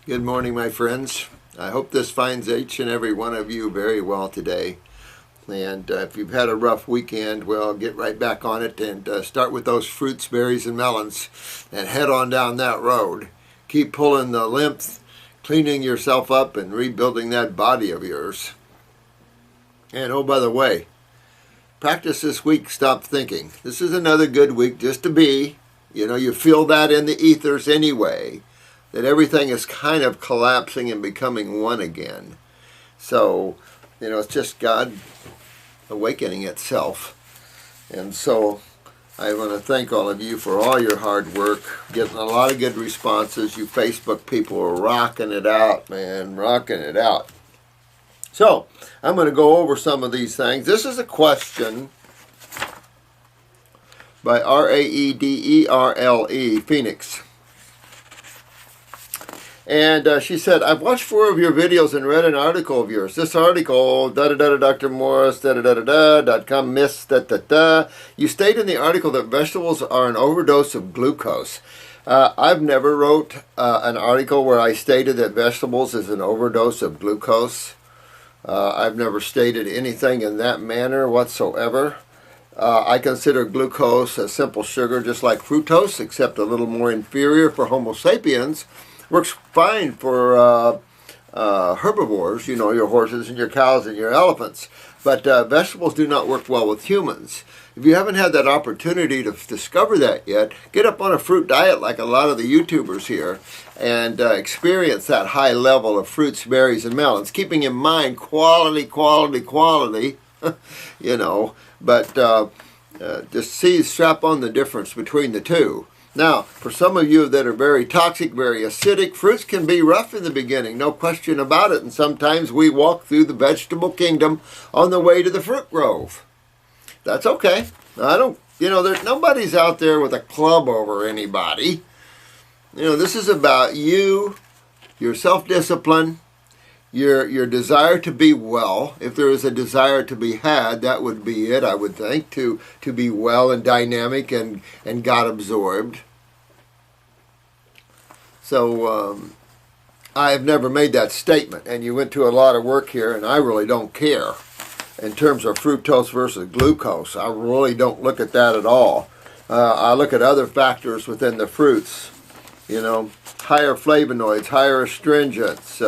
Good morning, my friends. I hope this finds each and every one of you very well today. And if you've had a rough weekend, well, get right back on it and start with those fruits, berries, and melons and head on down that road. Keep pulling the lymph, cleaning yourself up, and rebuilding that body of yours. And oh, by the way, practice this week, stop thinking. This is another good week just to be. You feel that in the ethers anyway, that everything is kind of collapsing and becoming one again. So, it's just God awakening itself. And so I want to thank all of you for all your hard work, getting a lot of good responses. You Facebook people are rocking it out, man, rocking it out. So I'm going to go over some of these things. This is a question by Raederle, Phoenix. And she said, I've watched 4 of your videos and read an article of yours. This article, Dr. Morris, .com, miss, You state in the article that vegetables are an overdose of glucose. I've never wrote an article where I stated that vegetables is an overdose of glucose. I've never stated anything in that manner whatsoever. I consider glucose a simple sugar just like fructose, except a little more inferior for Homo sapiens. Works fine for herbivores, your horses and your cows and your elephants. But vegetables do not work well with humans. If you haven't had that opportunity to discover that yet, get up on a fruit diet like a lot of the YouTubers here and experience that high level of fruits, berries, and melons, keeping in mind quality, but just strap on the difference between the two. Now, for some of you that are very toxic, very acidic, fruits can be rough in the beginning, no question about it. And sometimes we walk through the vegetable kingdom on the way to the fruit grove. That's okay. Nobody's out there with a club over anybody. This is about you, your self-discipline, your desire to be well. If there is a desire to be had, that would be it, I would think, to be well and dynamic and God absorbed. So I've never made that statement, and you went to a lot of work here, and I really don't care in terms of fructose versus glucose. I really don't look at that at all. I look at other factors within the fruits, higher flavonoids, higher astringents,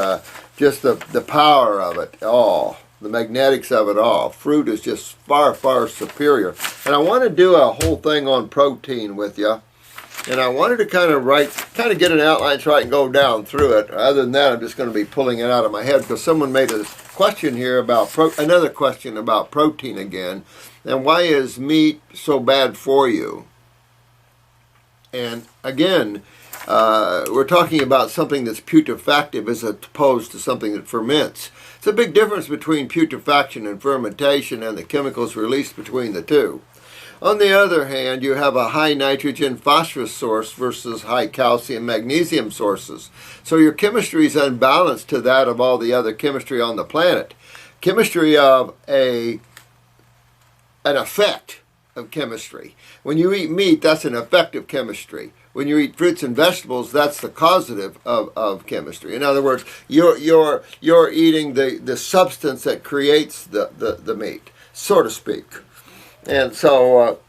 just the power of it all, the magnetics of it all. Fruit is just far, far superior. And I want to do a whole thing on protein with you. And I wanted to kind of get an outline so I can go down through it. Other than that, I'm just going to be pulling it out of my head because someone made a question here about another question about protein again. And why is meat so bad for you? And again, we're talking about something that's putrefaction as opposed to something that ferments. It's a big difference between putrefaction and fermentation and the chemicals released between the two. On the other hand, you have a high nitrogen phosphorus source versus high calcium magnesium sources. So your chemistry is unbalanced to that of all the other chemistry on the planet. Chemistry of an effect of chemistry. When you eat meat, that's an effective chemistry. When you eat fruits and vegetables, that's the causative of chemistry. In other words, you're eating the substance that creates the meat, so to speak. And so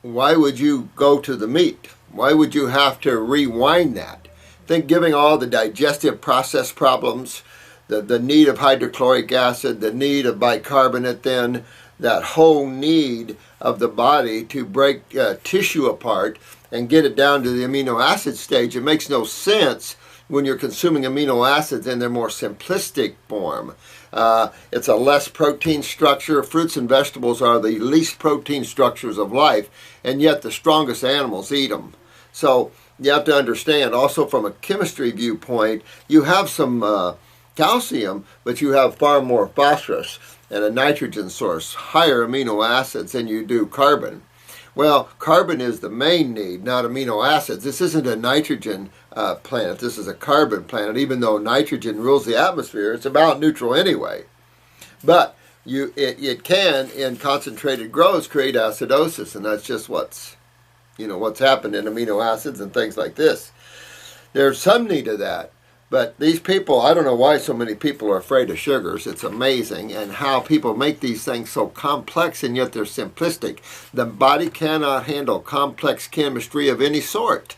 why would you go to the meat? Why would you have to rewind that? Think giving all the digestive process problems, the need of hydrochloric acid, the need of bicarbonate, then that whole need of the body to break tissue apart and get it down to the amino acid stage. It makes no sense when you're consuming amino acids in their more simplistic form. It's a less protein structure. Fruits and vegetables are the least protein structures of life, and yet the strongest animals eat them. So you have to understand, also from a chemistry viewpoint, you have some calcium, but you have far more phosphorus and a nitrogen source, higher amino acids than you do carbon. Well, carbon is the main need, not amino acids. This isn't a nitrogen planet. This is a carbon planet. Even though nitrogen rules the atmosphere, it's about neutral anyway. But it can, in concentrated growths, create acidosis, and that's just what's happened in amino acids and things like this. there's some need of that. But these people, I don't know why so many people are afraid of sugars. It's amazing, and how people make these things so complex and yet they're simplistic. The body cannot handle complex chemistry of any sort.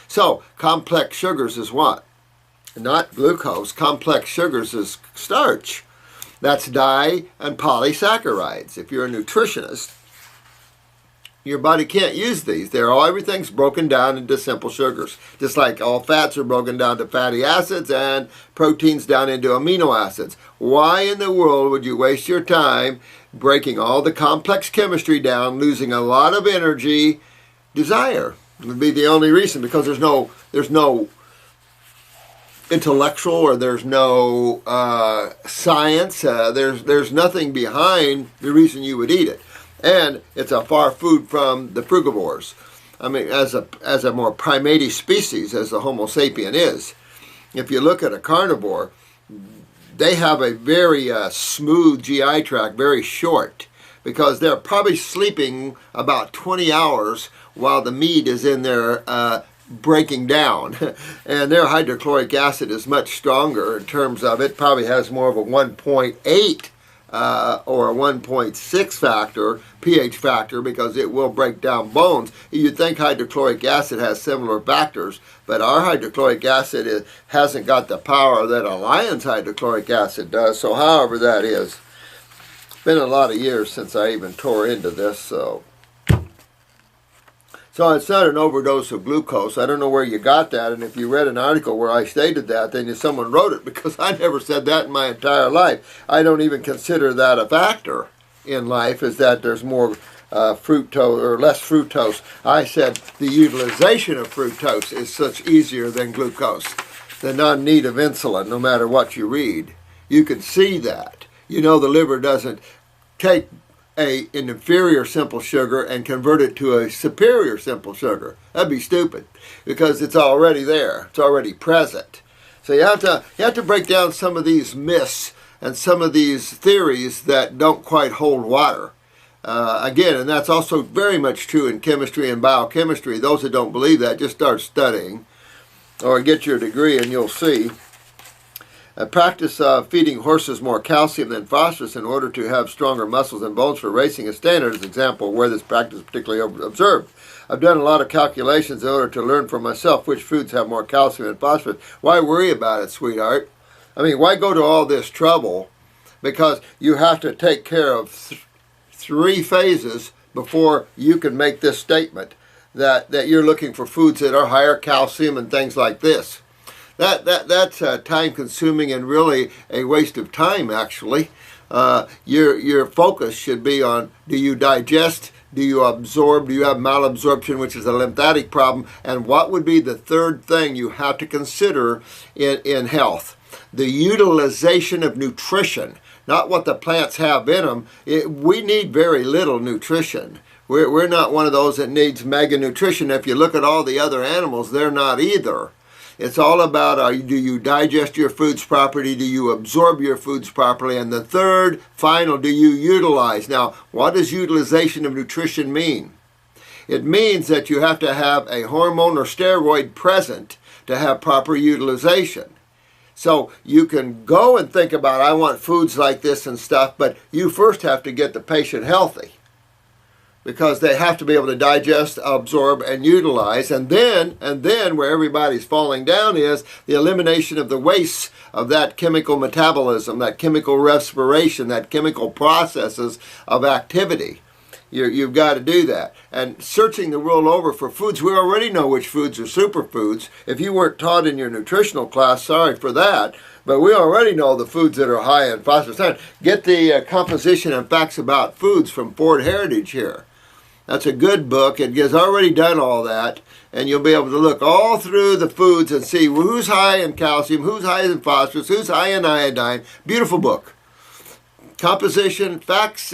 So, complex sugars is what? Not glucose. Complex sugars is starch. That's di and polysaccharides. If you're a nutritionist, your body can't use these. Everything's broken down into simple sugars. Just like all fats are broken down to fatty acids and proteins down into amino acids. Why in the world would you waste your time breaking all the complex chemistry down, losing a lot of energy? Desire would be the only reason, because there's no intellectual, or there's no science. There's nothing behind the reason you would eat it. And it's a far food from the frugivores. I mean, as a more primate species, as the Homo sapien is. If you look at a carnivore, they have a very smooth GI tract, very short, because they're probably sleeping about 20 hours while the meat is in there breaking down. And their hydrochloric acid is much stronger in terms of, it probably has more of a 1.8 or a 1.6 factor, pH factor, because it will break down bones. You'd think hydrochloric acid has similar factors, but our hydrochloric acid hasn't got the power that a lion's hydrochloric acid does. So however that is, it's been a lot of years since I even tore into this, so it's not an overdose of glucose. I don't know where you got that, and if you read an article where I stated that, then someone wrote it, because I never said that in my entire life. I don't even consider that a factor in life, is that there's more fructose or less fructose. I said the utilization of fructose is such easier than glucose. The non-need of insulin, no matter what you read. You can see that. You know the liver doesn't take an inferior simple sugar and convert it to a superior simple sugar. That'd be stupid, because it's already there. It's already present. So you have to break down some of these myths and some of these theories that don't quite hold water. Again, and that's also very much true in chemistry and biochemistry. Those that don't believe that, just start studying or get your degree and you'll see. A practice of feeding horses more calcium than phosphorus in order to have stronger muscles and bones for racing is standard as an example of where this practice is particularly observed. I've done a lot of calculations in order to learn for myself which foods have more calcium and phosphorus. Why worry about it, sweetheart? I mean, why go to all this trouble? Because you have to take care of three phases before you can make this statement that you're looking for foods that are higher calcium and things like this. That's time-consuming and really a waste of time, actually. Your focus should be on, do you digest, do you absorb, do you have malabsorption, which is a lymphatic problem, and what would be the third thing you have to consider in health? The utilization of nutrition, not what the plants have in them. We need very little nutrition. We're not one of those that needs mega nutrition. If you look at all the other animals, they're not either. It's all about, do you digest your foods properly? Do you absorb your foods properly? And the third, final, do you utilize? Now, what does utilization of nutrition mean? It means that you have to have a hormone or steroid present to have proper utilization. So you can go and think about, I want foods like this and stuff, but you first have to get the patient healthy, because they have to be able to digest, absorb, and utilize. And then where everybody's falling down is the elimination of the wastes of that chemical metabolism, that chemical respiration, that chemical processes of activity. You've got to do that. And searching the world over for foods, we already know which foods are superfoods. If you weren't taught in your nutritional class, sorry for that, but we already know the foods that are high in phosphorus. Get the composition and facts about foods from Ford Heritage here. That's a good book. It has already done all that, and you'll be able to look all through the foods and see who's high in calcium, who's high in phosphorus, who's high in iodine. Beautiful book. Composition, facts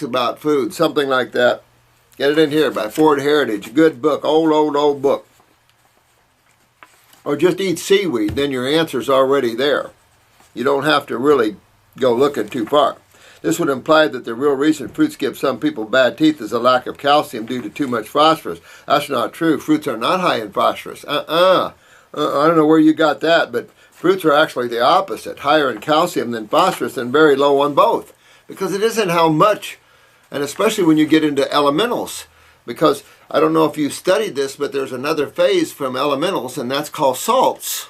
about food, something like that. Get it in here by Ford Heritage. Good book, old book. Or just eat seaweed, then your answer's already there. You don't have to really go looking too far. This would imply that the real reason fruits give some people bad teeth is a lack of calcium due to too much phosphorus. That's not true. Fruits are not high in phosphorus. I don't know where you got that, but fruits are actually the opposite, higher in calcium than phosphorus and very low on both. Because it isn't how much, and especially when you get into elementals. Because I don't know if you studied this, but there's another phase from elementals, and that's called salts.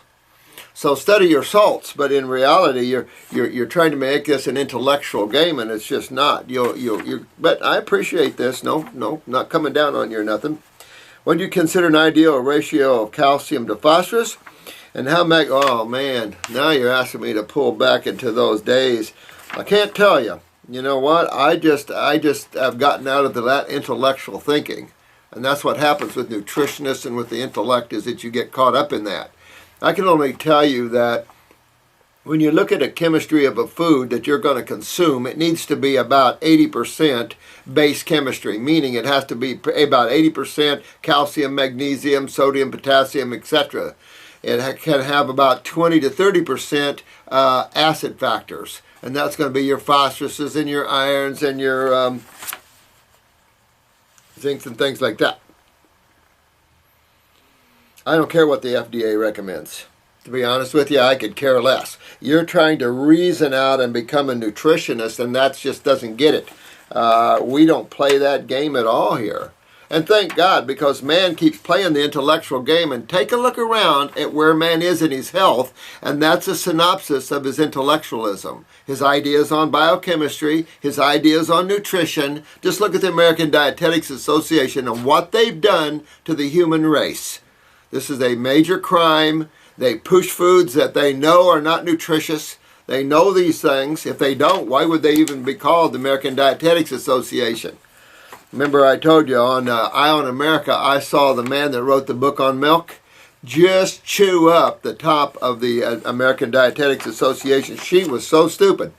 So study your salts, but in reality, you're trying to make this an intellectual game, and it's just not. But I appreciate this. No, not coming down on you or nothing. What do you consider an ideal ratio of calcium to phosphorus? And how oh man, now you're asking me to pull back into those days. I can't tell you. You know what? I just have gotten out of that intellectual thinking, and that's what happens with nutritionists and with the intellect, is that you get caught up in that. I can only tell you that when you look at a chemistry of a food that you're going to consume, it needs to be about 80% base chemistry, meaning it has to be about 80% calcium, magnesium, sodium, potassium, etc. It can have about 20 to 30% acid factors, and that's going to be your phosphoruses and your irons and your zincs and things like that. I don't care what the FDA recommends. To be honest with you, I could care less. You're trying to reason out and become a nutritionist, and that just doesn't get it. We don't play that game at all here. And thank God, because man keeps playing the intellectual game. And take a look around at where man is in his health, and that's a synopsis of his intellectualism. His ideas on biochemistry, his ideas on nutrition. Just look at the American Dietetics Association and what they've done to the human race. This is a major crime. They push foods that they know are not nutritious. They know these things. If they don't, why would they even be called the American Dietetics Association? Remember I told you on Eye on America, I saw the man that wrote the book on milk just chew up the top of the American Dietetics Association. She was so stupid.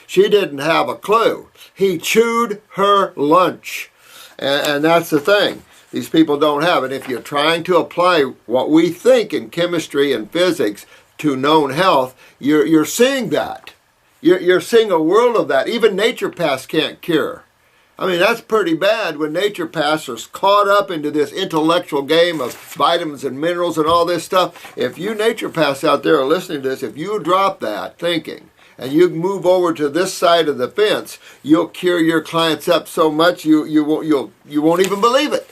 She didn't have a clue. He chewed her lunch. And that's the thing. These people don't have it. If you're trying to apply what we think in chemistry and physics to known health, you're seeing that. You're seeing a world of that. Even naturopaths can't cure. I mean, that's pretty bad when naturopaths are caught up into this intellectual game of vitamins and minerals and all this stuff. If you naturopaths out there are listening to this, if you drop that thinking and you move over to this side of the fence, you'll cure your clients up so much you won't even believe it.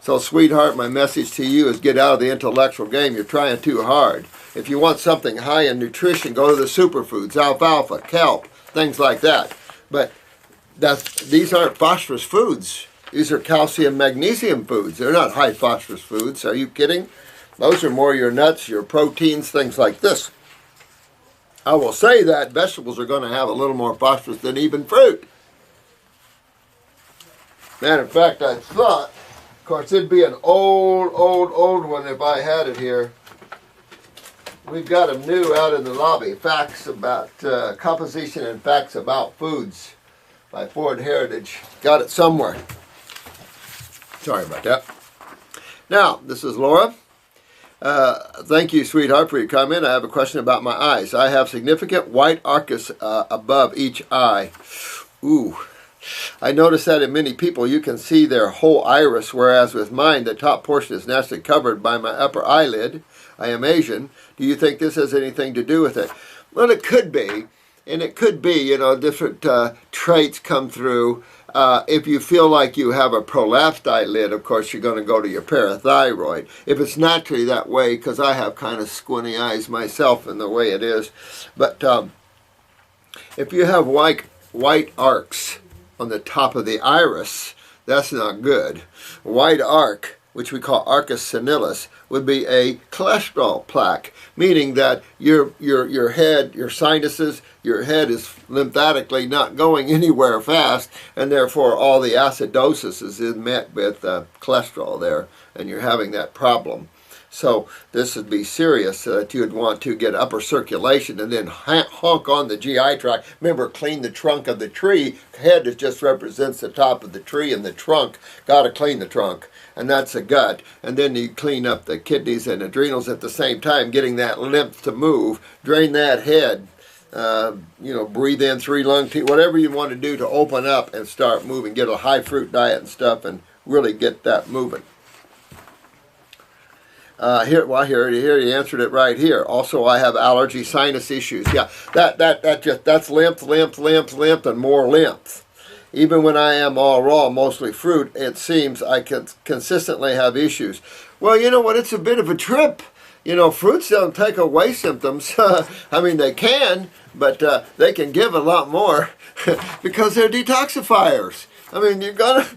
So, sweetheart, my message to you is get out of the intellectual game. You're trying too hard. If you want something high in nutrition, go to the superfoods, alfalfa, kelp, things like that. But these aren't phosphorus foods. These are calcium, magnesium foods. They're not high phosphorus foods. Are you kidding? Those are more your nuts, your proteins, things like this. I will say that vegetables are going to have a little more phosphorus than even fruit. Matter of fact, I thought, of course, it'd be an old one if I had it here. We've got them new out in the lobby. Facts about composition and facts about foods by Ford Heritage. Got it somewhere. Sorry about that. Now, this is Laura. Thank you, sweetheart, for your comment. I have a question about my eyes. I have significant white arcus above each eye. Ooh. I notice that in many people you can see their whole iris, whereas with mine the top portion is naturally covered by my upper eyelid. I am Asian. Do you think this has anything to do with it? Well, it could be. And it could be, you know, different traits come through. If you feel like you have a prolapsed eyelid, of course, you're going to go to your parathyroid. If it's naturally that way, because I have kind of squinty eyes myself in the way it is. But if you have white arcs on the top of the iris, that's not good. White arc, which we call arcus senilis, would be a cholesterol plaque, meaning that your head, your sinuses, your head is lymphatically not going anywhere fast, and therefore all the acidosis is met with cholesterol there, and you're having that problem. So this would be serious that you'd want to get upper circulation and then honk on the GI tract. Remember, clean the trunk of the tree. Head just represents the top of the tree, and the trunk, got to clean the trunk. And that's the gut. And then you clean up the kidneys and adrenals at the same time, getting that lymph to move. Drain that head. breathe in 3 lung tea, whatever you want to do to open up and start moving, get a high fruit diet and stuff, and really get that moving. Here you answered it right here. Also, I have allergy sinus issues. Yeah, that's lymph, and more lymph. Even when I am all raw, mostly fruit, it seems I can consistently have issues. Well, you know what? It's a bit of a trip. Fruits don't take away symptoms. I mean, they can, but they can give a lot more because they're detoxifiers. I mean, you gotta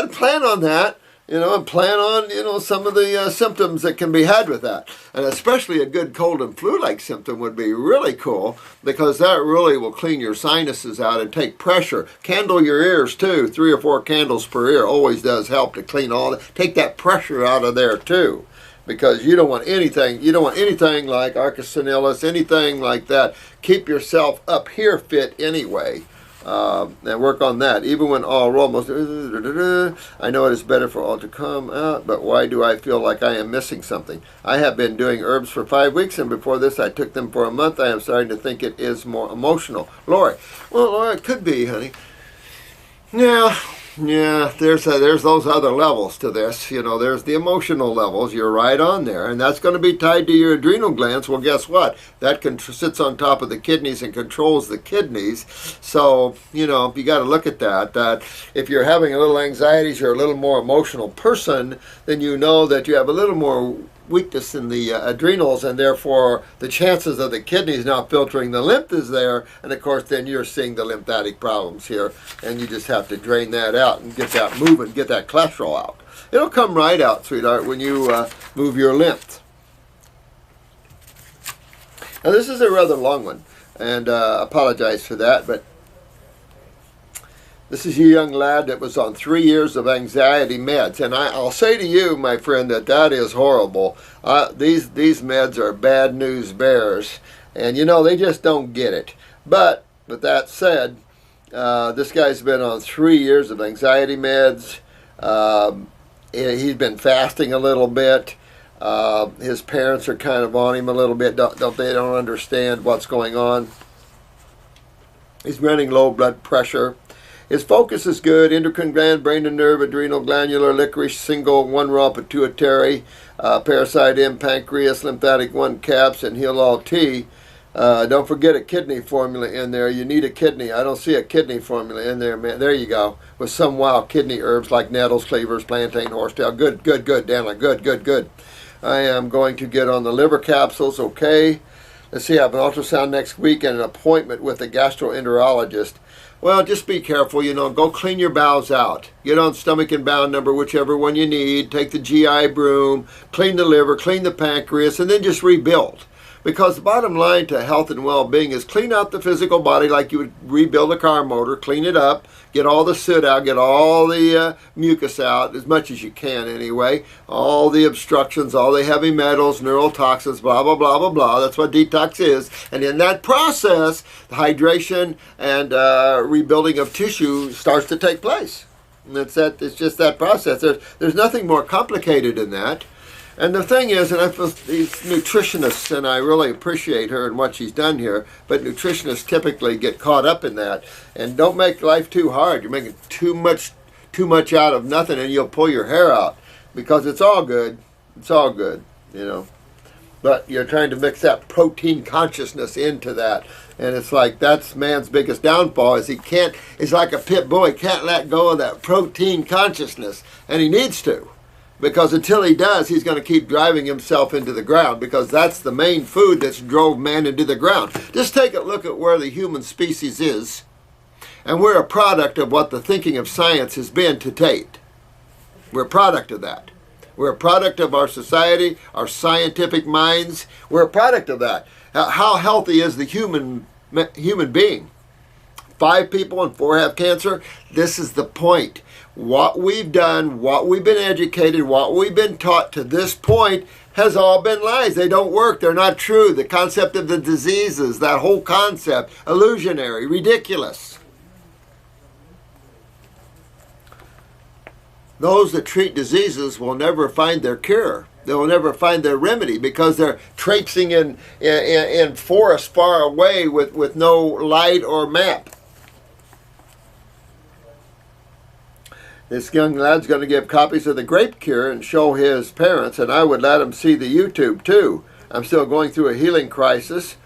plan on that. And plan on, some of the symptoms that can be had with that. And especially a good cold and flu-like symptom would be really cool, because that really will clean your sinuses out and take pressure. Candle your ears too. 3 or 4 candles per ear always does help to clean take that pressure out of there too. Because you don't want anything like Arcus, anything like that. Keep yourself up here fit anyway. And work on that. Even when all raw, I know it is better for all to come out, but why do I feel like I am missing something? I have been doing herbs for 5 weeks, and before this I took them for a month. I am starting to think it is more emotional. Lori, well, Lori, it could be, honey. Yeah, there's those other levels to this. There's the emotional levels. You're right on there, and that's going to be tied to your adrenal glands. Well, guess what? That sits on top of the kidneys and controls the kidneys. So, you got to look at that. That if you're having a little anxieties, you're a little more emotional person, then you know that you have a little more weakness in the adrenals, and therefore the chances of the kidneys not filtering the lymph is there, and of course then you're seeing the lymphatic problems here, and you just have to drain that out and get that moving, get that cholesterol out. It'll come right out, sweetheart, when you move your lymph. Now this is a rather long one, and apologize for that, but this is a young lad that was on 3 years of anxiety meds. And I'll say to you, my friend, that is horrible. These meds are bad news bears. And, they just don't get it. But, with that said, this guy's been on 3 years of anxiety meds. He's been fasting a little bit. His parents are kind of on him a little bit. They don't understand what's going on. He's running low blood pressure. His focus is good. Endocrine gland, brain and nerve, adrenal, glandular, licorice, single, 1 raw, pituitary, parasite M, pancreas, lymphatic 1, caps, and heal all T. Don't forget a kidney formula in there. You need a kidney. I don't see a kidney formula in there, man. There you go. With some wild kidney herbs like nettles, cleavers, plantain, horsetail. Good, Danla. Good. I am going to get on the liver capsules. Okay. Let's see. I have an ultrasound next week and an appointment with a gastroenterologist. Well, just be careful, go clean your bowels out. Get on stomach and bowel number, whichever one you need. Take the GI broom, clean the liver, clean the pancreas, and then just rebuild. Because the bottom line to health and well-being is clean out the physical body like you would rebuild a car motor. Clean it up, get all the soot out, get all the mucus out, as much as you can anyway. All the obstructions, all the heavy metals, neurotoxins, blah, blah, blah, blah, blah. That's what detox is. And in that process, the hydration and rebuilding of tissue starts to take place. And it's just that process. There's nothing more complicated than that. And the thing is, and I feel these nutritionists, and I really appreciate her and what she's done here, but nutritionists typically get caught up in that. And don't make life too hard. You're making too much out of nothing, and you'll pull your hair out. Because it's all good. It's all good, But you're trying to mix that protein consciousness into that. And it's like that's man's biggest downfall is he's like a pit bull. He can't let go of that protein consciousness. And he needs to. Because until he does, he's going to keep driving himself into the ground, because that's the main food that's drove man into the ground. Just take a look at where the human species is, and we're a product of what the thinking of science has been to date. We're a product of that. We're a product of our society, our scientific minds. We're a product of that. How healthy is the human being? 5 people and 4 have cancer. This is the point. What we've done, what we've been educated, what we've been taught to this point has all been lies. They don't work. They're not true. The concept of the diseases, that whole concept, illusionary, ridiculous. those that treat diseases will never find their cure. They will never find their remedy because they're traipsing in forests far away with no light or map. This young lad's going to give copies of the grape cure and show his parents, and I would let him see the YouTube too. I'm still going through a healing crisis.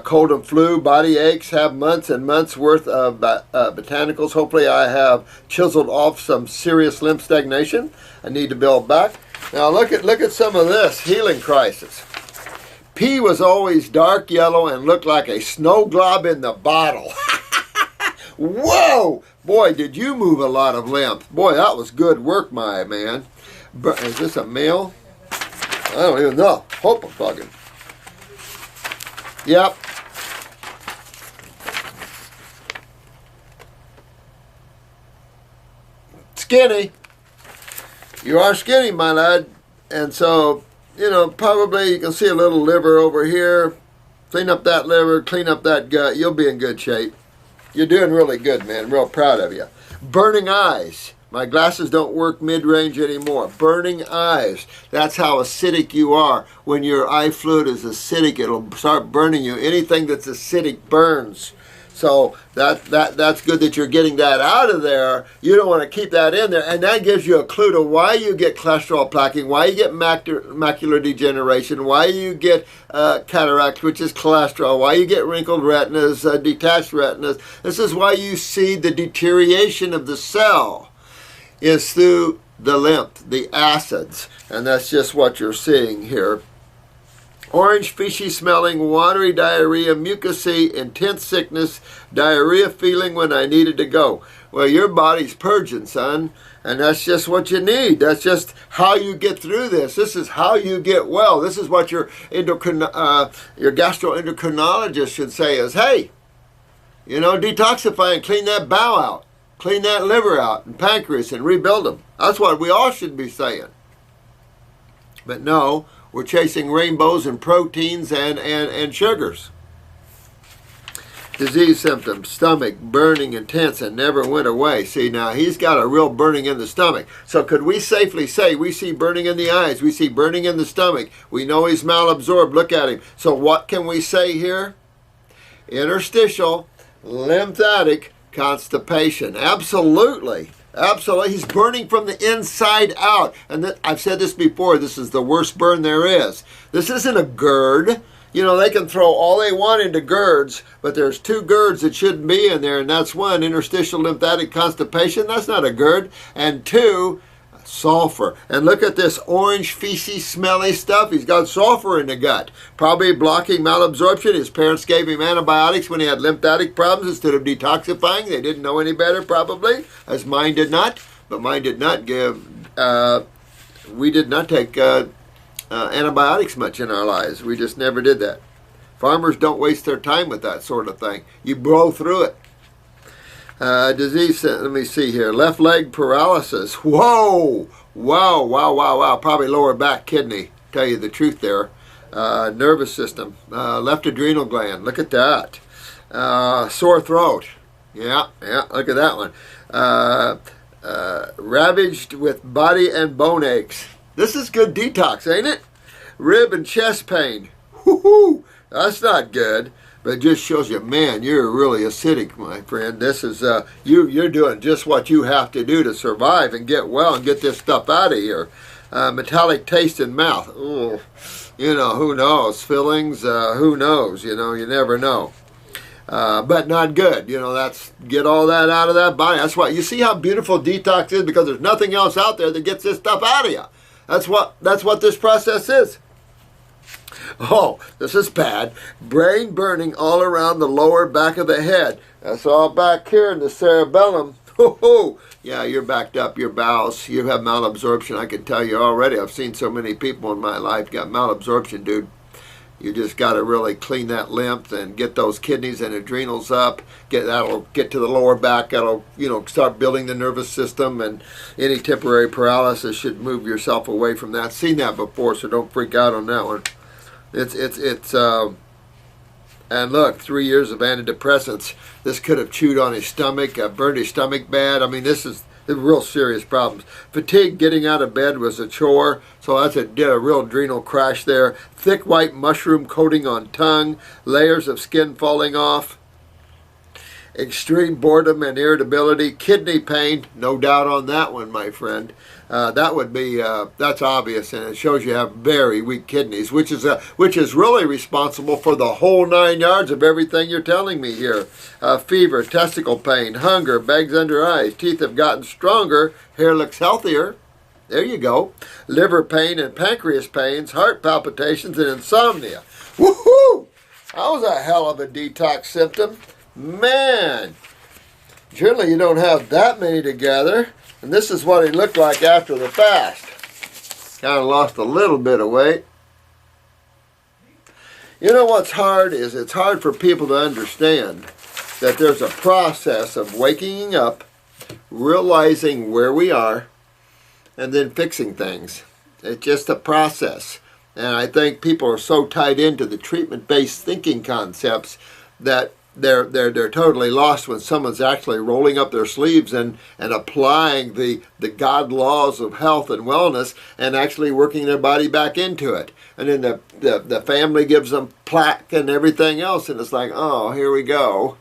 Cold and flu, body aches, have months and months worth of botanicals. Hopefully I have chiseled off some serious lymph stagnation. I need to build back. Now look at some of this healing crisis. Pee was always dark yellow and looked like a snow glob in the bottle. Whoa! Boy, did you move a lot of lymph. Boy, that was good work, my man. Is this a male? I don't even know. Hope I'm bugging. Yep. Skinny. You are skinny, my lad. And so, you know, probably you can see a little liver over here. Clean up that liver, clean up that gut. You'll be in good shape. You're doing really good, man. Real proud of you. Burning eyes. My glasses don't work mid-range anymore. Burning eyes. That's how acidic you are. When your eye fluid is acidic, it'll start burning you. Anything that's acidic burns. So that's good that you're getting that out of there. You don't want to keep that in there. And that gives you a clue to why you get cholesterol plaquing, why you get macular degeneration, why you get cataract, which is cholesterol, why you get wrinkled retinas, detached retinas. This is why you see the deterioration of the cell is through the lymph, the acids. And that's just what you're seeing here. Orange, fishy smelling, watery diarrhea, mucousy, intense sickness, diarrhea feeling when I needed to go. Well, your body's purging, son, and that's just what you need. That's just how you get through this. This is how you get well. This is what your gastroendocrinologist should say is, hey, you know, detoxify and clean that bowel out. Clean that liver out and pancreas and rebuild them. That's what we all should be saying. But no, we're chasing rainbows and proteins and sugars. Disease symptoms, stomach burning intense and never went away. See, now he's got a real burning in the stomach. So could we safely say we see burning in the eyes, we see burning in the stomach, we know he's malabsorbed, look at him. So what can we say here? Interstitial, lymphatic constipation. Absolutely. Absolutely. He's burning from the inside out. And I've said this before, this is the worst burn there is. This isn't a GERD. You know, they can throw all they want into GERDs, but there's two GERDs that shouldn't be in there, and that's one, interstitial lymphatic constipation. That's not a GERD. And two, sulfur. And look at this orange, fishy, smelly stuff. He's got sulfur in the gut. Probably blocking malabsorption. His parents gave him antibiotics when he had lymphatic problems instead of detoxifying. They didn't know any better, probably, as mine did not. But mine did not give, we did not take antibiotics much in our lives. We just never did that. Farmers don't waste their time with that sort of thing. You blow through it. Disease, let me see here. Left leg paralysis. Whoa! Wow, wow, wow, wow. Probably lower back kidney. Tell you the truth there. Nervous system. Left adrenal gland. Look at that. Sore throat. Yeah, look at that one. Ravaged with body and bone aches. This is good detox, ain't it? Rib and chest pain. Whoo-hoo! That's not good. But it just shows you, man, you're really acidic, my friend. This is, you're doing just what you have to do to survive and get well and get this stuff out of here. Metallic taste in mouth. Ooh, you know, who knows? Fillings, who knows? You know, you never know. But not good. You know, get all that out of that body. That's why, you see how beautiful detox is? Because there's nothing else out there that gets this stuff out of you. That's what this process is. Oh, this is bad. Brain burning all around the lower back of the head. That's all back here in the cerebellum. Oh, yeah, you're backed up. Your bowels, you have malabsorption. I can tell you already. I've seen so many people in my life got malabsorption, dude. You just got to really clean that lymph and get those kidneys and adrenals up. That'll get to the lower back. That'll, you know, start building the nervous system, and any temporary paralysis should move yourself away from that. Seen that before, so don't freak out on that one. And look, 3 years of antidepressants. This could have chewed on his stomach, burned his stomach bad. I mean, this They're real serious problems. Fatigue getting out of bed was a chore, so did a real adrenal crash there. Thick white mushroom coating on tongue, layers of skin falling off. Extreme boredom and irritability, kidney pain, no doubt on that one, my friend. That would be that's obvious, and it shows you have very weak kidneys, which is really responsible for the whole 9 yards of everything you're telling me here. Fever, testicle pain, hunger, bags under eyes, teeth have gotten stronger, hair looks healthier. There you go. Liver pain and pancreas pains, heart palpitations, and insomnia. Woohoo! That was a hell of a detox symptom. Man, generally you don't have that many together. And this is what he looked like after the fast. Kind of lost a little bit of weight. You know what's hard is it's hard for people to understand that there's a process of waking up, realizing where we are, and then fixing things. It's just a process. And I think people are so tied into the treatment-based thinking concepts that they're totally lost when someone's actually rolling up their sleeves and applying the God laws of health and wellness and actually working their body back into it. And then the family gives them plaque and everything else, and it's like, oh, here we go.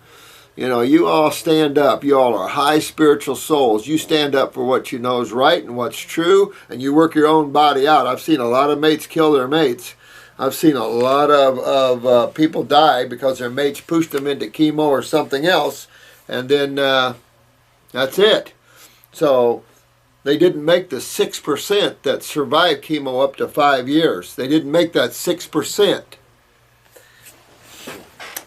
You know, you all stand up. You all are high spiritual souls. You stand up for what you know is right and what's true, and you work your own body out. I've seen a lot of mates kill their mates. I've seen a lot of people die because their mates pushed them into chemo or something else, and then that's it. So they didn't make the 6% that survived chemo up to 5 years. They didn't make that 6%.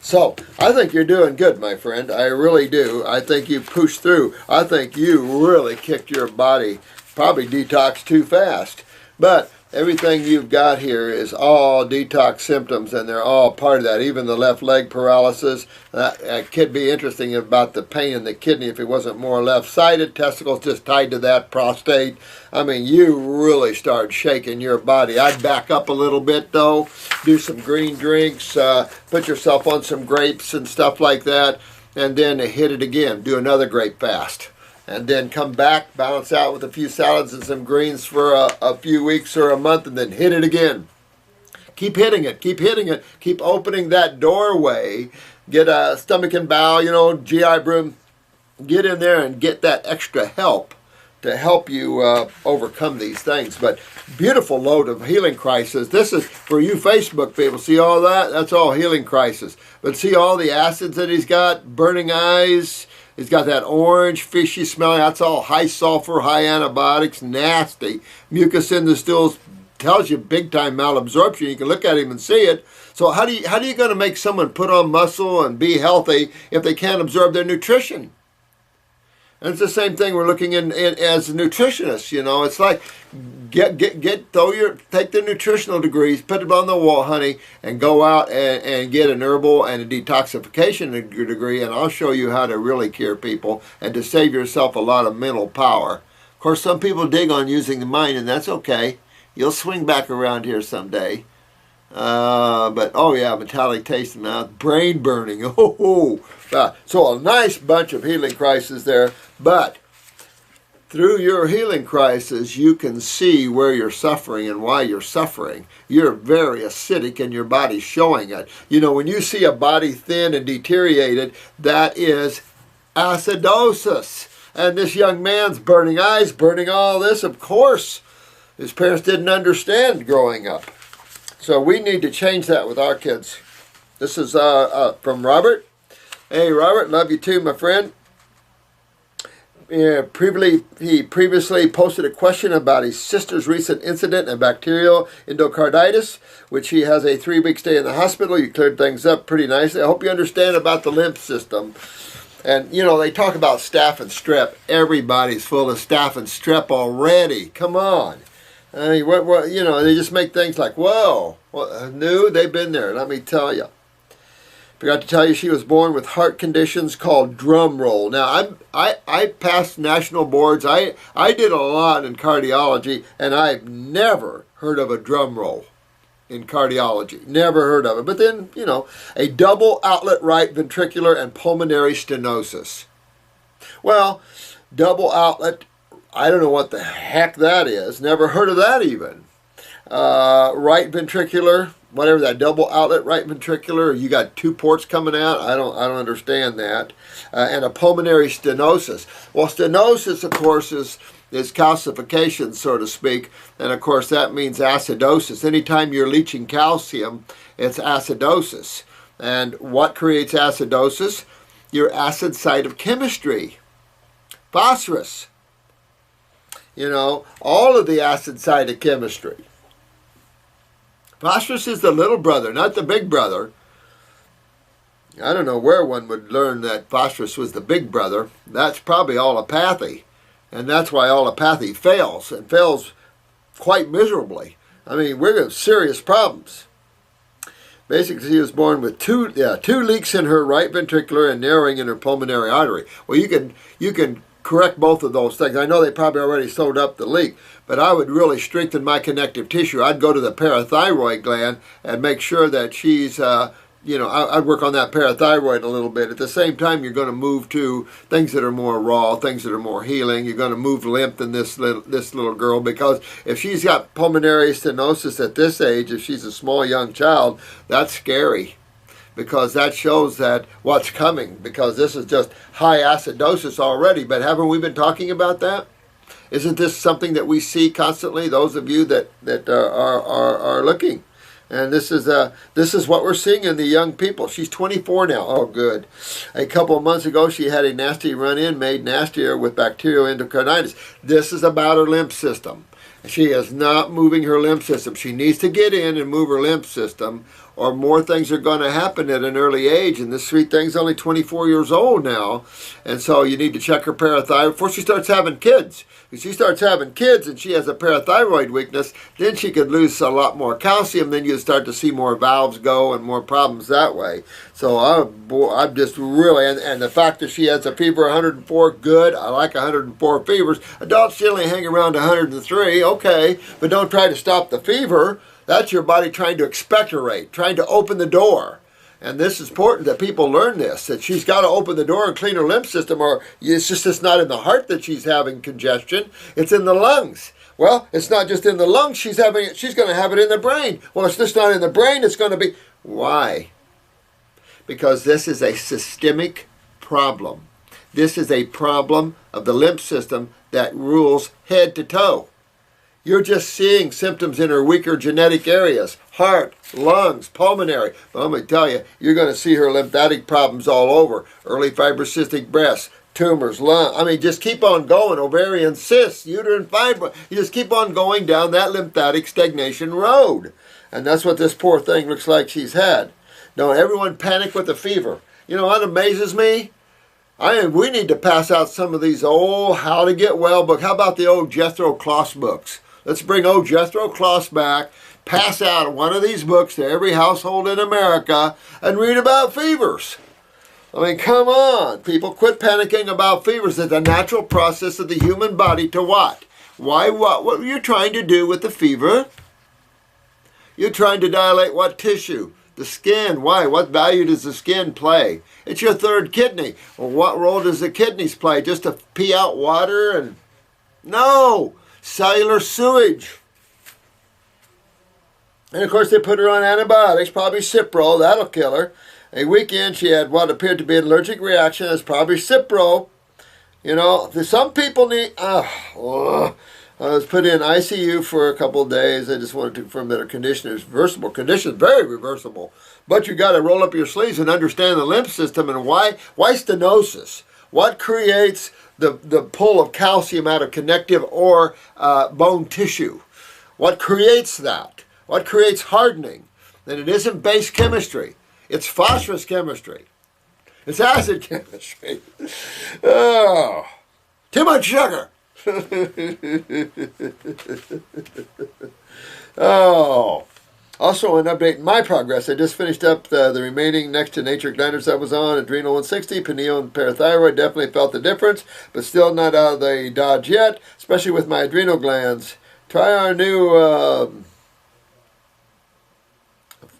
So I think you're doing good, my friend. I really do. I think you pushed through. I think you really kicked your body, probably detoxed too fast. But everything you've got here is all detox symptoms, and they're all part of that. Even the left leg paralysis. That could be interesting about the pain in the kidney if it wasn't more left-sided. Testicles just tied to that, prostate. I mean, you really start shaking your body. I'd back up a little bit, though. Do some green drinks. Put yourself on some grapes and stuff like that. And then hit it again. Do another grape fast. And then come back, balance out with a few salads and some greens for a few weeks or a month, and then hit it again. Keep hitting it, keep hitting it, keep opening that doorway. Get a stomach and bowel, GI broom. Get in there and get that extra help to help you overcome these things. But beautiful load of healing crisis. This is for you Facebook people. See all that? That's all healing crisis. But see all the acids that he's got, burning eyes. He's got that orange, fishy smelling. That's all high sulfur, high antibiotics, nasty. Mucus in the stools tells you big time malabsorption. You can look at him and see it. So how do you going to make someone put on muscle and be healthy if they can't absorb their nutrition? And it's the same thing we're looking in as nutritionists. It's like take the nutritional degrees, put it on the wall, honey, and go out and get an herbal and a detoxification degree, and I'll show you how to really cure people and to save yourself a lot of mental power. Of course, some people dig on using the mind, and that's okay. You'll swing back around here someday. But oh yeah, metallic taste in the mouth, brain burning. So a nice bunch of healing crises there. But through your healing crisis, you can see where you're suffering and why you're suffering. You're very acidic and your body's showing it. When you see a body thin and deteriorated, that is acidosis. And this young man's burning eyes, burning all this. Of course, his parents didn't understand growing up. So we need to change that with our kids. This is from Robert. Hey, Robert, love you too, my friend. He previously posted a question about his sister's recent incident of bacterial endocarditis, which he has a 3-week stay in the hospital. You cleared things up pretty nicely. I hope you understand about the lymph system. And, they talk about staph and strep. Everybody's full of staph and strep already. Come on. I mean, they just make things like, whoa, new, they've been there, let me tell you. Forgot to tell you she was born with heart conditions called drum roll. Now, I passed national boards. I did a lot in cardiology, and I've never heard of a drum roll in cardiology. Never heard of it. But then, a double outlet right ventricular and pulmonary stenosis. Well, double outlet, I don't know what the heck that is. Never heard of that even. Right ventricular, whatever that double outlet right ventricular, you got two ports coming out. I don't understand that. And a pulmonary stenosis. Well, stenosis, of course, is calcification, so to speak, and of course that means acidosis. Anytime you're leaching calcium, it's acidosis. And what creates acidosis? Your acid site of chemistry, phosphorus. You know, all of the acid site of chemistry. Phosphorus is the little brother, not the big brother. I don't know where one would learn that phosphorus was the big brother. That's probably allopathy. And that's why allopathy fails, and fails quite miserably. I mean, we're going to have serious problems. Basically, she was born with two leaks in her right ventricular and narrowing in her pulmonary artery. Well, you can correct both of those things. I know they probably already sewed up the leak, but I would really strengthen my connective tissue. I'd go to the parathyroid gland and make sure that she's, I'd work on that parathyroid a little bit. At the same time, you're going to move to things that are more raw, things that are more healing. You're going to move lymph in this little girl, because if she's got pulmonary stenosis at this age, if she's a small young child, that's scary, because that shows that what's coming, because this is just high acidosis already. But haven't we been talking about that? Isn't this something that we see constantly, those of you that are looking? And this is what we're seeing in the young people. She's 24 now. Oh, good. A couple of months ago, she had a nasty run-in, made nastier with bacterial endocarditis. This is about her lymph system. She is not moving her lymph system. She needs to get in and move her lymph system, or more things are going to happen at an early age. And this sweet thing's only 24 years old now. And so you need to check her parathyroid before she starts having kids. If she starts having kids and she has a parathyroid weakness, then she could lose a lot more calcium. Then you start to see more valves go and more problems that way. So I'm just really, and the fact that she has a fever 104, good. I like 104 fevers. Adults generally hang around 103, okay, but don't try to stop the fever. That's your body trying to expectorate, trying to open the door. And this is important that people learn this, that she's got to open the door and clean her lymph system, or it's not in the heart that she's having congestion, it's in the lungs. Well, it's not just in the lungs, she's going to have it in the brain. Well, it's just not in the brain, it's going to be... Why? Because this is a systemic problem. This is a problem of the lymph system that rules head to toe. You're just seeing symptoms in her weaker genetic areas, heart, lungs, pulmonary. But let me tell you, you're going to see her lymphatic problems all over. Early fibrocystic breasts, tumors, lung. I mean, just keep on going. Ovarian cysts, uterine fibroid. You just keep on going down that lymphatic stagnation road. And that's what this poor thing looks like she's had. Don't everyone panic with the fever. You know what amazes me? We need to pass out some of these old How to Get Well books. How about the old Jethro Kloss books? Let's bring old Jethro Kloss back, pass out one of these books to every household in America, and read about fevers. I mean, come on, people, quit panicking about fevers. It's a natural process of the human body to what? Why, what are you trying to do with the fever? You're trying to dilate what tissue? The skin. Why? What value does the skin play? It's your third kidney. Well, what role does the kidneys play? Just to pee out water? And no! Cellular sewage. And of course they put her on antibiotics, probably Cipro, that'll kill her. A weekend she had what appeared to be an allergic reaction. It's probably Cipro. You know, some people need, I was put in ICU for a couple of days. I just wanted to confirm that her condition is reversible. Condition is very reversible. But you got to roll up your sleeves and understand the lymph system and why stenosis. What creates the pull of calcium out of connective or bone tissue? What creates that? What creates hardening? And it isn't base chemistry. It's phosphorus chemistry. It's acid chemistry. Oh, too much sugar. Oh. Also, an update in my progress. I just finished up the remaining next to nature gliders I was on. Adrenal 160, pineal and parathyroid. Definitely felt the difference, but still not out of the dodge yet, especially with my adrenal glands. Try our new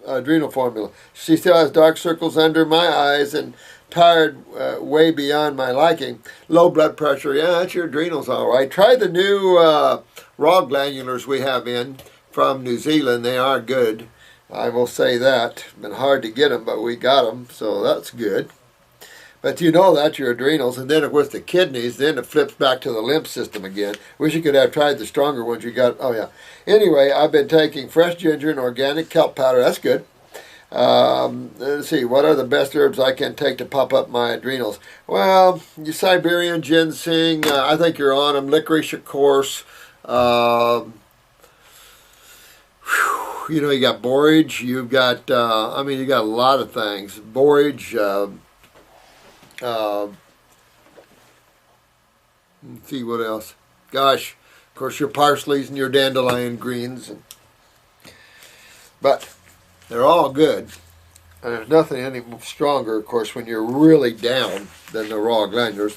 adrenal formula. She still has dark circles under my eyes and tired way beyond my liking. Low blood pressure, yeah, that's your adrenals all right. Try the new raw glandulars we have in from New Zealand. They are good. I will say that. Been hard to get them, but we got them, so that's good. But you know that's your adrenals, and then of course the kidneys, then it flips back to the lymph system again. Wish you could have tried the stronger ones you got. Oh yeah. Anyway, I've been taking fresh ginger and organic kelp powder. That's good. Let's see, what are the best herbs I can take to pop up my adrenals? Well, your Siberian ginseng, I think you're on them. Licorice, of course. You know, you got borage. You've got, I mean, you got a lot of things. Borage. Let's see what else. Gosh, of course your parsleys and your dandelion greens. But they're all good. And there's nothing any stronger, of course, when you're really down than the raw glandulars.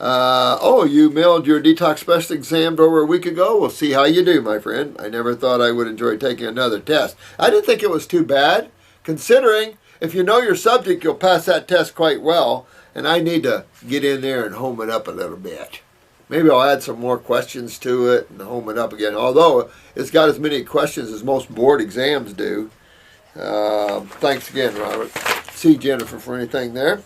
Oh, you mailed your detox specialist exam over a week ago? We'll see how you do, my friend. I never thought I would enjoy taking another test. I didn't think it was too bad, considering if you know your subject, you'll pass that test quite well. And I need to get in there and home it up a little bit. Maybe I'll add some more questions to it and home it up again. Although it's got as many questions as most board exams do. Thanks again, Robert. See Jennifer for anything there.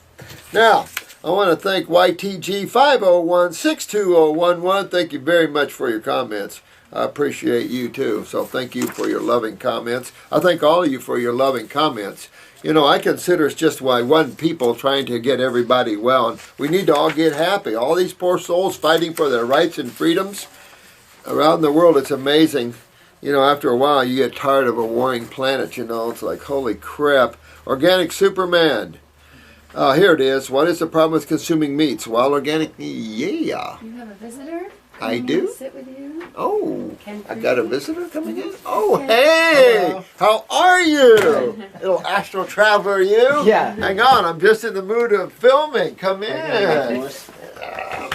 Now, I want to thank YTG5016211. Thank you very much for your comments. I appreciate you too. So thank you for your loving comments. I thank all of you for your loving comments. You know, I consider it's just one people trying to get everybody well. And we need to all get happy. All these poor souls fighting for their rights and freedoms around the world. It's amazing. You know, after a while, you get tired of a warring planet, you know. It's like, holy crap. Organic Superman. Here it is. What is the problem with consuming meats? Wild organic, yeah. You have a visitor? I do? Sit with you? Oh, I got a visitor coming in? Oh, hey! Hello. How are you? Little astral traveler, you? Yeah. Hang on, I'm just in the mood of filming. Come in. I'm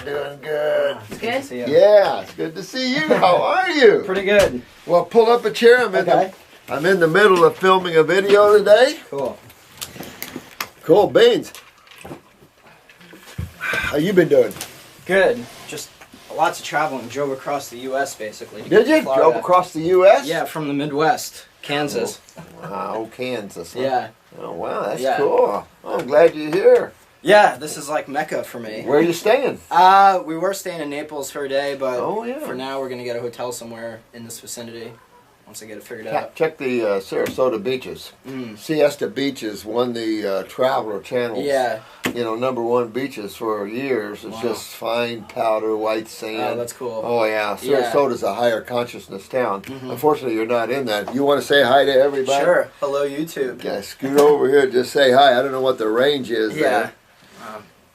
doing good. Good? Yeah, it's good to see you. How are you? Pretty good. Well, pull up a chair. I'm in the middle of filming a video today. Cool. Cool beans. How you been doing? Good. Just lots of traveling. Drove across the U.S. basically. Did you? Florida. Drove across the U.S.? Yeah, from the Midwest, Kansas. Wow, Kansas. Huh? Yeah. Oh, wow, that's cool. Oh, I'm glad you're here. Yeah, this is like Mecca for me. Where are you staying? We were staying in Naples for a day, but for now we're going to get a hotel somewhere in this vicinity once I get it figured out. Check the Sarasota beaches. Siesta Beaches won the Traveler Channel's #1 beaches for years. It's just fine powder, white sand. Oh, that's cool. Oh, yeah. Sarasota's a higher consciousness town. Unfortunately, you're not in that. You want to say hi to everybody? Sure. Hello, YouTube. Yeah, scoot over here. Just say hi. I don't know what the range is there.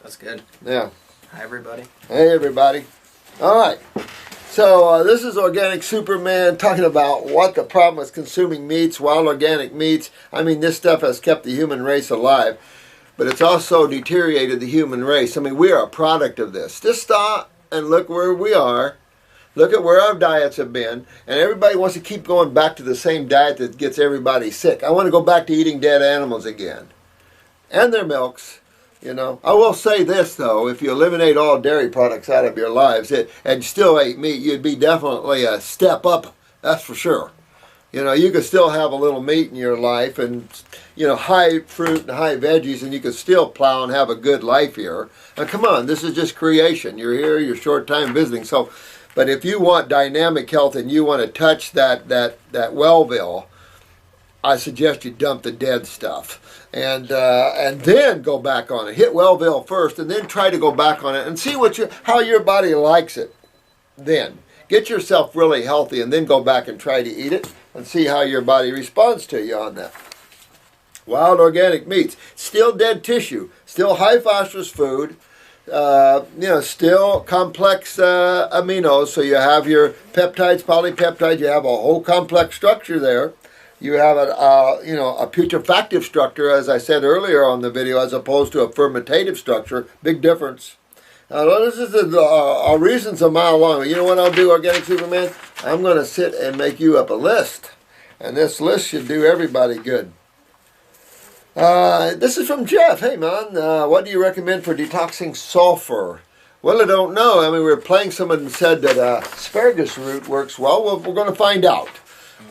That's good. Yeah. Hi, everybody. Hey, everybody. All right. So this is Organic Superman talking about what the problem with consuming meats, wild organic meats. I mean, this stuff has kept the human race alive, but it's also deteriorated the human race. I mean, we are a product of this. Just stop and look where we are. Look at where our diets have been, and everybody wants to keep going back to the same diet that gets everybody sick. I want to go back to eating dead animals again, and their milks. You know, I will say this though: if you eliminate all dairy products out of your lives and still ate meat, you'd be definitely a step up. That's for sure. You know, you could still have a little meat in your life, and high fruit and high veggies, and you could still plow and have a good life here. Now, come on, this is just creation. You're here, you're short time visiting. So, but if you want dynamic health and you want to touch that Wellville, I suggest you dump the dead stuff. And then go back on it. Hit Wellville first, and then try to go back on it and see how your body likes it. Then get yourself really healthy, and then go back and try to eat it and see how your body responds to you on that. Wild organic meats, still dead tissue, still high phosphorus food. Still complex aminos. So you have your peptides, polypeptides. You have a whole complex structure there. You have a putrefactive structure, as I said earlier on the video, as opposed to a fermentative structure. Big difference. This is our reasons a mile long. You know what I'll do, Organic Superman? I'm going to sit and make you up a list. And this list should do everybody good. This is from Jeff. Hey, man, what do you recommend for detoxing sulfur? Well, I don't know. I mean, we were playing, someone said that asparagus root works well. Well, we're going to find out.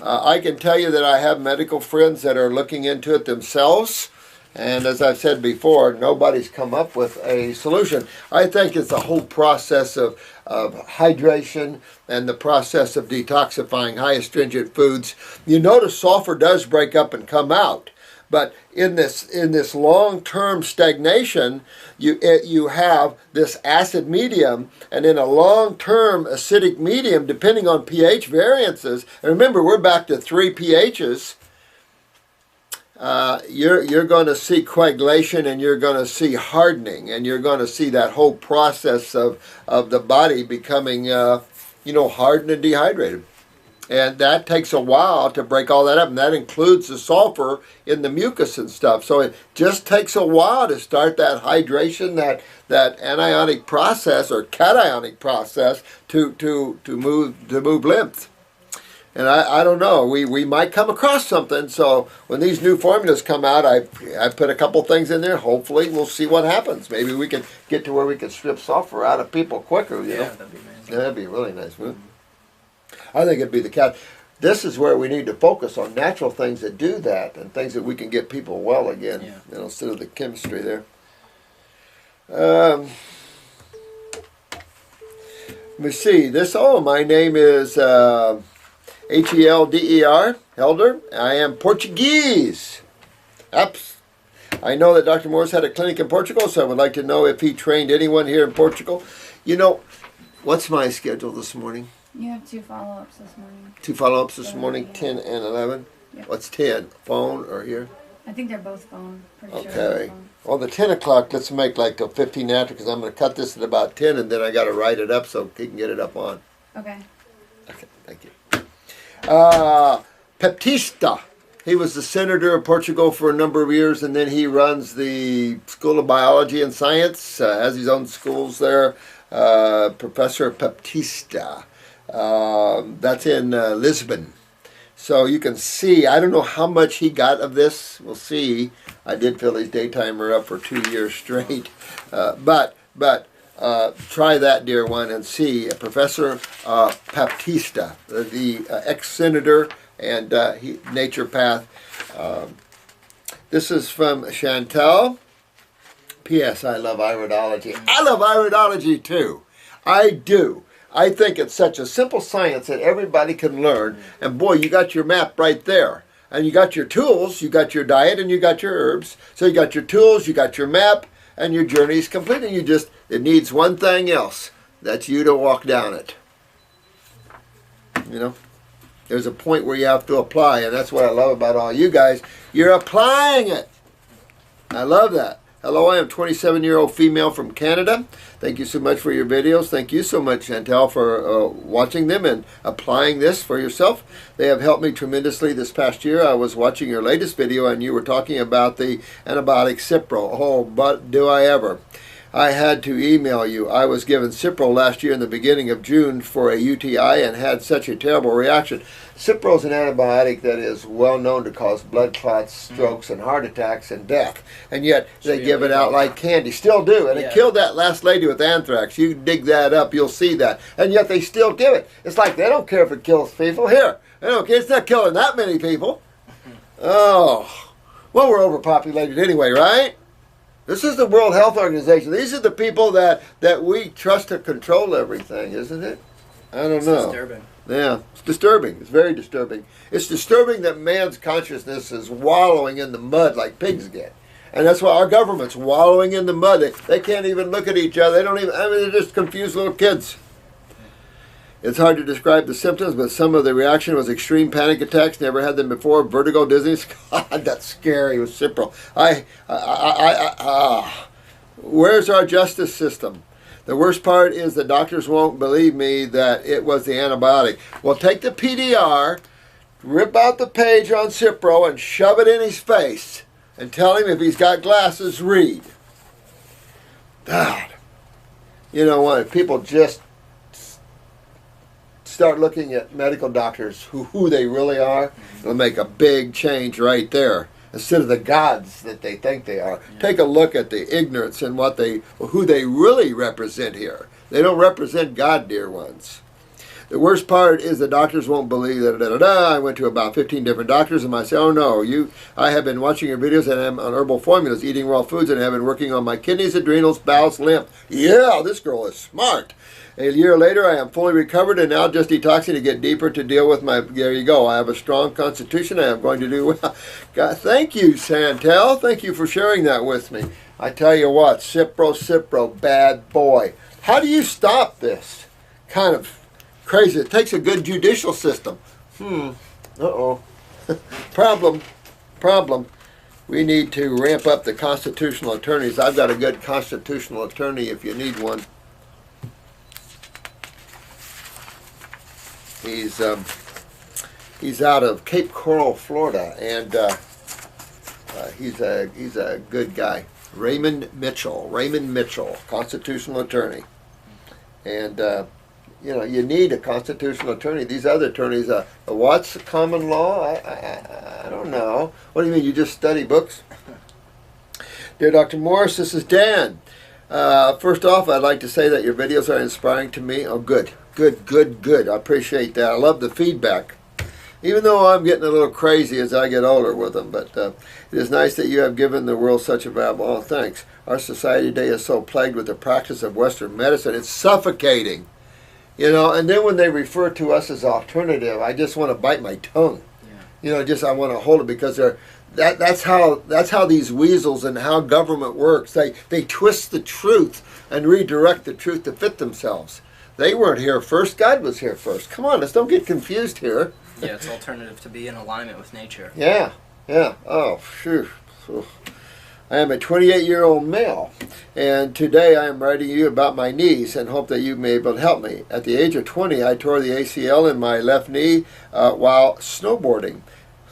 I can tell you that I have medical friends that are looking into it themselves. And as I've said before, nobody's come up with a solution. I think it's the whole process of hydration and the process of detoxifying high astringent foods. You notice sulfur does break up and come out. But in this long-term stagnation, you have this acid medium, and in a long-term acidic medium, depending on pH variances, and remember we're back to 3 pHs, you're going to see coagulation, and you're going to see hardening, and you're going to see that whole process of the body becoming hardened and dehydrated. And that takes a while to break all that up, and that includes the sulfur in the mucus and stuff. So it just takes a while to start that hydration, that anionic process or cationic process to move lymph. And I don't know. We might come across something. So when these new formulas come out, I put a couple things in there. Hopefully we'll see what happens. Maybe we can get to where we can strip sulfur out of people quicker. You know? That'd be amazing. Yeah, that'd be really nice. I think it'd be the cat. This is where we need to focus on natural things that do that, and things that we can get people well again, instead of the chemistry there. Let me see. My name is Helder, Helder. I am Portuguese. I know that Dr. Morris had a clinic in Portugal, so I would like to know if he trained anyone here in Portugal. What's my schedule this morning? You have 2 follow-ups this morning. 2 follow-ups this morning, 10 and 11? Yep. What's 10? Phone or here? I think they're both phone. Pretty sure Okay. phone. Well, the 10 o'clock, let's make like till 15 after, because I'm going to cut this at about 10, and then I got to write it up so he can get it up on. Okay. Okay, thank you. Baptista. He was the senator of Portugal for a number of years, and then he runs the School of Biology and Science, has his own schools there. Professor Baptista. That's in Lisbon. So you can see, I don't know how much he got of this. We'll see. I did fill his daytimer up for 2 years straight. But try that, dear one, and see. Professor Baptista, the ex-senator and naturopath. This is from Chantel. P.S. I love iridology. I love iridology too. I do. I think it's such a simple science that everybody can learn. And boy, you got your map right there. And you got your tools, you got your diet, and you got your herbs. So you got your tools, you got your map, and your journey is complete. And it needs one thing else. That's you to walk down it. There's a point where you have to apply. And that's what I love about all you guys. You're applying it. I love that. Hello, I am a 27-year-old female from Canada. Thank you so much for your videos. Thank you so much, Chantel, for watching them and applying this for yourself. They have helped me tremendously this past year. I was watching your latest video, and you were talking about the antibiotic Cipro. Oh, but do I ever. I had to email you. I was given Cipro last year in the beginning of June for a UTI and had such a terrible reaction. Cipro is an antibiotic that is well known to cause blood clots, strokes, and heart attacks and death. And yet they give it out like candy. Still do. And it killed that last lady with anthrax. You dig that up, you'll see that. And yet they still give it. It's like they don't care if it kills people. Here, they don't care. It's not killing that many people. Oh. Well, we're overpopulated anyway, right? This is the World Health Organization. These are the people that we trust to control everything, isn't it? I don't know. It's disturbing. Yeah, it's disturbing. It's very disturbing. It's disturbing that man's consciousness is wallowing in the mud like pigs get. And that's why our government's wallowing in the mud. They can't even look at each other. They're just confused little kids. It's hard to describe the symptoms, but some of the reaction was extreme panic attacks. Never had them before. Vertigo, dizziness. God, that's scary with Cipro. Where's our justice system? The worst part is the doctors won't believe me that it was the antibiotic. Well, take the PDR, rip out the page on Cipro, and shove it in his face, and tell him if he's got glasses, read. God. You know what? People just start looking at medical doctors who they really are, it'll make a big change right there. instead of the gods that they think they are. Yeah. Take a look at the ignorance and who they really represent here. They don't represent God, dear ones. The worst part is the doctors won't believe that. I went to about 15 different doctors, and I say, oh no, I have been watching your videos and I'm on herbal formulas, eating raw foods, and have been working on my kidneys, adrenals, bowels, lymph. Yeah, this girl is smart. A year later, I am fully recovered and now just detoxing to get deeper to deal with my, there you go. I have a strong constitution. I am going to do well. God, thank you, Santel. Thank you for sharing that with me. I tell you what, Cipro, bad boy. How do you stop this kind of crazy? It takes a good judicial system. Uh-oh. Problem. We need to ramp up the constitutional attorneys. I've got a good constitutional attorney if you need one. He's out of Cape Coral, Florida, and he's a good guy. Raymond Mitchell, constitutional attorney. And you need a constitutional attorney. These other attorneys, what's common law? I don't know. What do you mean? You just study books? Dear Dr. Morris, this is Dan. First off, I'd like to say that your videos are inspiring to me. Oh, good. I appreciate that. I love the feedback. Even though I'm getting a little crazy as I get older with them, but it is nice that you have given the world such a valuable. Oh, thanks. Our society today is so plagued with the practice of Western medicine. It's suffocating. And then when they refer to us as alternative, I just want to bite my tongue. Yeah. I want to hold it because that's how these weasels and how government works. They twist the truth and redirect the truth to fit themselves. They weren't here first. God was here first. Come on, let's don't get confused here. Yeah, it's alternative to be in alignment with nature. Yeah. Oh, phew. I am a 28-year-old male, and today I am writing you about my knees and hope that you may be able to help me. At the age of 20, I tore the ACL in my left knee while snowboarding.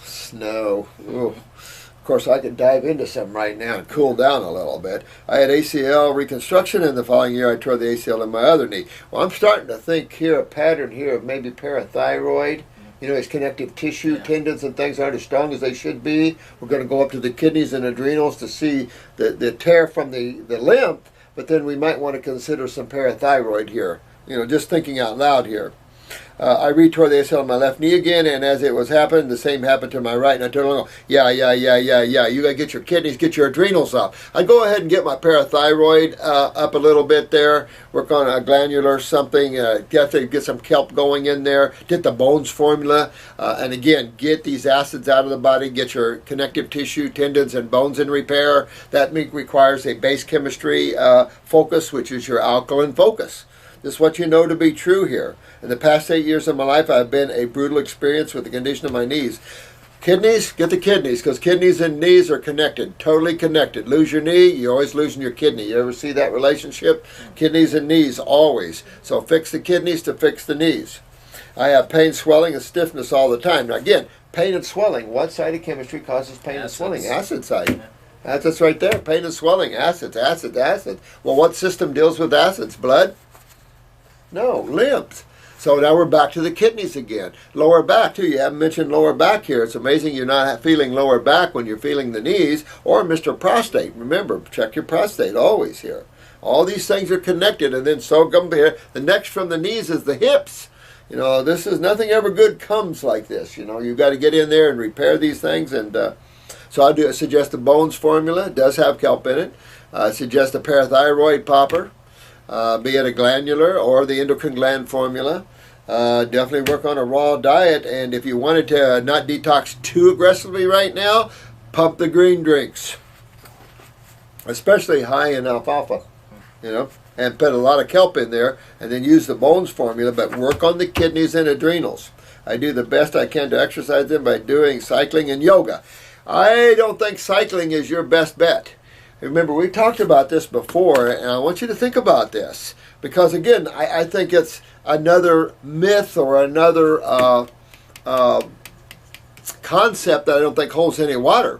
Snow. Ooh. Of course, I could dive into some right now and cool down a little bit. I had ACL reconstruction, and the following year I tore the ACL in my other knee. Well, I'm starting to think here, a pattern here of maybe parathyroid. His connective tissue, tendons, and things aren't as strong as they should be. We're going to go up to the kidneys and adrenals to see the tear from the lymph, but then we might want to consider some parathyroid here. Just thinking out loud here. I re-tore the ACL on my left knee again, and as it was happening, the same happened to my right, and I turned around, yeah, you got to get your kidneys, get your adrenals up. I'd go ahead and get my parathyroid up a little bit there, work on a glandular something, get some kelp going in there, get the bones formula, and again, get these acids out of the body, get your connective tissue, tendons, and bones in repair. That requires a base chemistry focus, which is your alkaline focus. This is what you know to be true here. In the past 8 years of my life, I've been a brutal experience with the condition of my knees. Kidneys, get the kidneys, because kidneys and knees are connected, totally connected. Lose your knee, you're always losing your kidney. You ever see that relationship? Kidneys and knees, always. So fix the kidneys to fix the knees. I have pain, swelling, and stiffness all the time. Now again, pain and swelling. What side of chemistry causes pain and swelling? Acid side. Yeah. That's right there. Pain and swelling. Acids. Well, what system deals with acids? Blood? No, lymph. So now we're back to the kidneys again. Lower back too. You haven't mentioned lower back here. It's amazing you're not feeling lower back when you're feeling the knees. Or Mr. Prostate. Remember, check your prostate always here. All these things are connected, and then so come here. The next from the knees is the hips. This is nothing ever good comes like this. You've got to get in there and repair these things. And so I suggest the bones formula. It does have kelp in it. I suggest a parathyroid popper. Be it a glandular or the endocrine gland formula. Definitely work on a raw diet, and if you wanted to not detox too aggressively right now, pump the green drinks, especially high in alfalfa, and put a lot of kelp in there, and then use the bones formula, but work on the kidneys and adrenals. I do the best I can to exercise them by doing cycling and yoga. I don't think cycling is your best bet. Remember, we talked about this before, and I want you to think about this. Because, again, I think it's another myth or another concept that I don't think holds any water.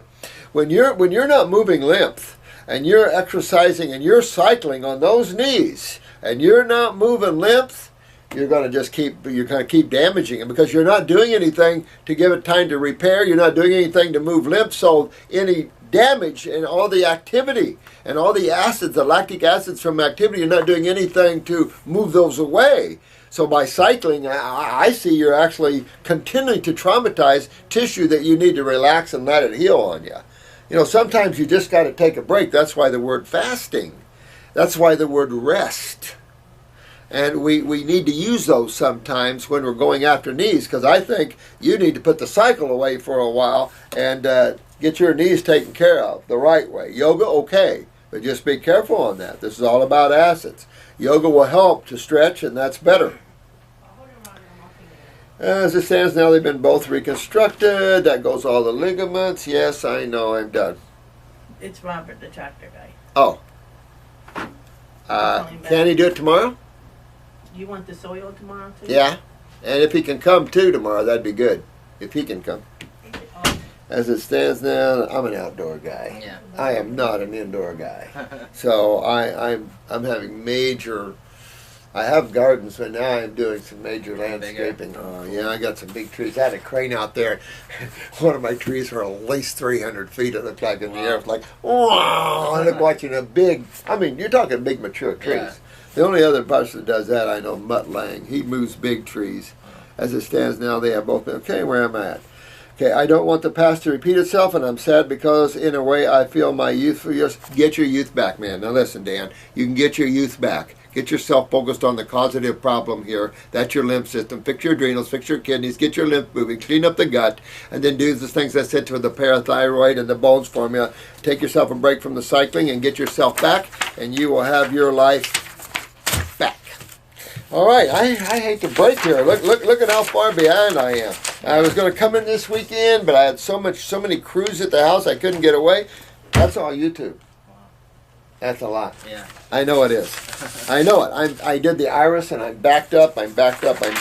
When you're not moving lymph, and you're exercising and you're cycling on those knees, and you're not moving lymph, you're going to keep damaging it because you're not doing anything to give it time to repair. You're not doing anything to move lymph, so any damage and all the activity and all the acids, the lactic acids from activity, you're not doing anything to move those away. So by cycling, I see you're actually continuing to traumatize tissue that you need to relax and let it heal on you. You know, sometimes you just got to take a break. That's why the word fasting. That's why the word rest. And we need to use those sometimes when we're going after knees, because I think you need to put the cycle away for a while and get your knees taken care of the right way. Yoga, okay, but just be careful on that. This is all about acids. Yoga will help to stretch, and that's better. As it stands now, they've been both reconstructed. That goes all the ligaments. Yes, I know, I'm done. It's Robert, the tractor guy. Oh. Can he do it tomorrow? You want the soil tomorrow too? Yeah. And if he can come too tomorrow, that'd be good. If he can come. As it stands now, I'm an outdoor guy. Yeah. I am not an indoor guy. So I'm having major. I have gardens, but now I'm doing some major landscaping. Oh yeah, I got some big trees. I had a crane out there. One of my trees were at least 300 feet. It looked like in the air. It's like, wow! I look watching a big. I mean, you're talking big mature trees. Yeah. The only other person that does that I know, Mutt Lang. He moves big trees. As it stands now, they have both been. Okay, where am I at? Okay, I don't want the past to repeat itself, and I'm sad because, in a way, I feel my youth for years. Get your youth back, man. Now listen, Dan. You can get your youth back. Get yourself focused on the causative problem here. That's your lymph system. Fix your adrenals, fix your kidneys, get your lymph moving, clean up the gut, and then do the things I said to the parathyroid and the bones formula. Take yourself a break from the cycling and get yourself back, and you will have your life back. All right, I hate to break here. Look at how far behind I am. I was going to come in this weekend, but I had so many crews at the house I couldn't get away. That's all YouTube. That's a lot. Yeah. I know it is. I know it. I did the iris and I'm backed up. I'm backed up. That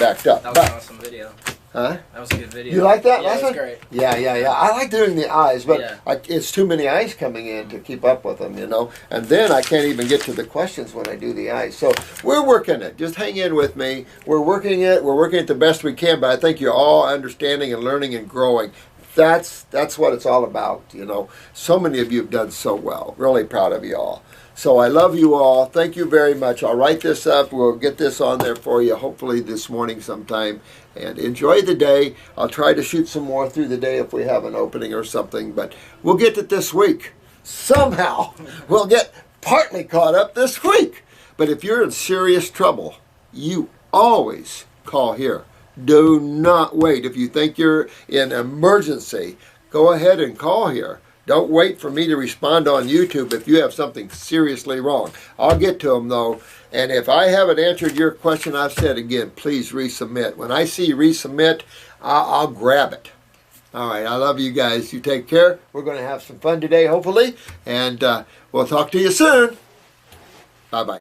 was an awesome video. Huh? That was a good video. You like that? Yeah, that was great. Yeah. I like doing the eyes, but Yeah. it's too many eyes coming in to keep up with them, you know. And then I can't even get to the questions when I do the eyes. So we're working it. Just hang in with me. We're working it. We're working it the best we can. But I think you're all understanding and learning and growing. That's what it's all about, you know. So many of you have done so well. Really proud of you all. So I love you all. Thank you very much. I'll write this up. We'll get this on there for you hopefully this morning sometime. And enjoy the day. I'll try to shoot some more through the day if we have an opening or something. But we'll get it this week. Somehow we'll get partly caught up this week. But if you're in serious trouble, you always call here. Do not wait. If you think you're in emergency, go ahead and call here. Don't wait for me to respond on YouTube if you have something seriously wrong. I'll get to them, though. And if I haven't answered your question, I've said again, please resubmit. When I see resubmit, I'll grab it. All right, I love you guys. You take care. We're going to have some fun today, hopefully. And we'll talk to you soon. Bye-bye.